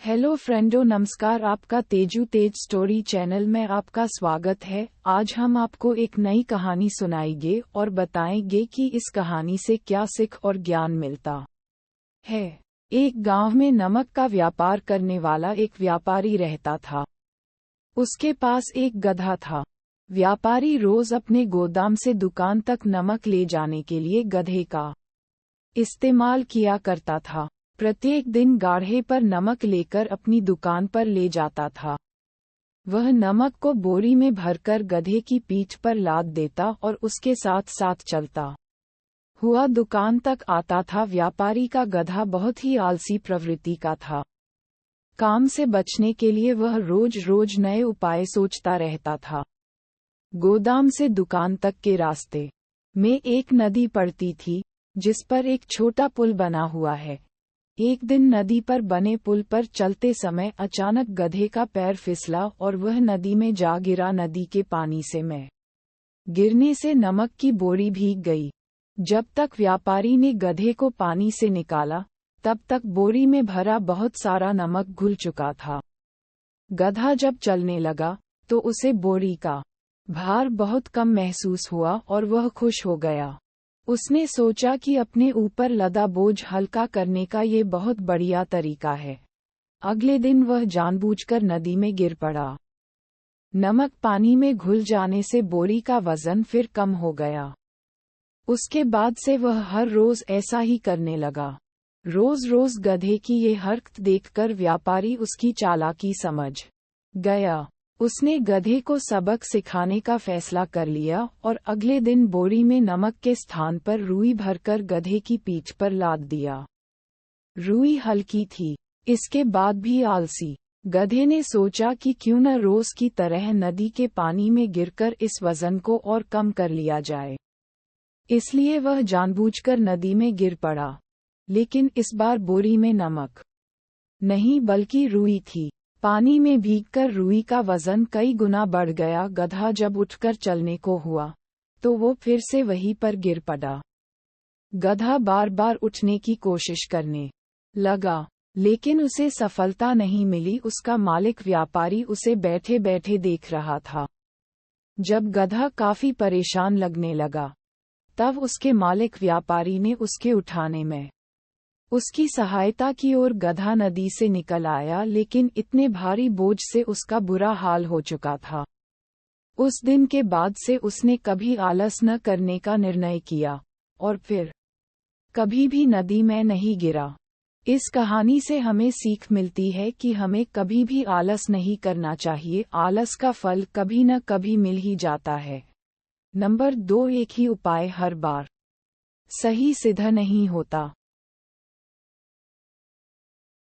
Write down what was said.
Hello friendo, नमस्कार। आपका तेजू तेज story channel में आपका स्वागत है। आज हम आपको एक नई कहानी सुनाएंगे और बताएंगे कि इस कहानी से क्या सीख और ज्ञान मिलता है। एक गांव में नमक का व्यापार करने वाला एक व्यापारी रहता था। उसके पास एक गधा था। व्यापारी रोज अपने गोदाम से दुकान तक नमक ले जाने के लिए गधे का इस्तेमाल किया करता था। प्रत्येक दिन गाढ़े पर नमक लेकर अपनी दुकान पर ले जाता था। वह नमक को बोरी में भरकर गधे की पीठ पर लाद देता और उसके साथ साथ चलता हुआ दुकान तक आता था। व्यापारी का गधा बहुत ही आलसी प्रवृत्ति का था। काम से बचने के लिए वह रोज रोज नए उपाय सोचता रहता था। गोदाम से दुकान तक के रास्ते में एक नदी पड़ती थी, जिस पर एक छोटा पुल बना हुआ है। एक दिन नदी पर बने पुल पर चलते समय अचानक गधे का पैर फिसला और वह नदी में जा गिरा। नदी के पानी से में गिरने से नमक की बोरी भीग गई। जब तक व्यापारी ने गधे को पानी से निकाला, तब तक बोरी में भरा बहुत सारा नमक घुल चुका था। गधा जब चलने लगा तो उसे बोरी का भार बहुत कम महसूस हुआ और वह खुश हो गया। उसने सोचा कि अपने ऊपर लदा बोझ हल्का करने का ये बहुत बढ़िया तरीका है। अगले दिन वह जानबूझकर नदी में गिर पड़ा। नमक पानी में घुल जाने से बोरी का वजन फिर कम हो गया। उसके बाद से वह हर रोज ऐसा ही करने लगा। रोज रोज गधे की ये हरकत देखकर व्यापारी उसकी चालाकी समझ गया। उसने गधे को सबक सिखाने का फैसला कर लिया और अगले दिन बोरी में नमक के स्थान पर रुई भरकर गधे की पीठ पर लाद दिया। रुई हल्की थी, इसके बाद भी आलसी गधे ने सोचा कि क्यों न रोज की तरह नदी के पानी में गिरकर इस वजन को और कम कर लिया जाए। इसलिए वह जानबूझकर नदी में गिर पड़ा। लेकिन इस बार बोरी में नमक नहीं बल्कि रुई थी। पानी में भीगकर रुई का वजन कई गुना बढ़ गया। गधा जब उठकर चलने को हुआ तो वो फिर से वहीं पर गिर पड़ा। गधा बार बार उठने की कोशिश करने लगा, लेकिन उसे सफलता नहीं मिली। उसका मालिक व्यापारी उसे बैठे बैठे देख रहा था। जब गधा काफी परेशान लगने लगा, तब उसके मालिक व्यापारी ने उसके उठाने में उसकी सहायता की और गधा नदी से निकल आया। लेकिन इतने भारी बोझ से उसका बुरा हाल हो चुका था। उस दिन के बाद से उसने कभी आलस न करने का निर्णय किया और फिर कभी भी नदी में नहीं गिरा। इस कहानी से हमें सीख मिलती है कि हमें कभी भी आलस नहीं करना चाहिए। आलस का फल कभी न कभी मिल ही जाता है। नंबर 2, एक ही उपाय हर बार सही सिद्ध नहीं होता।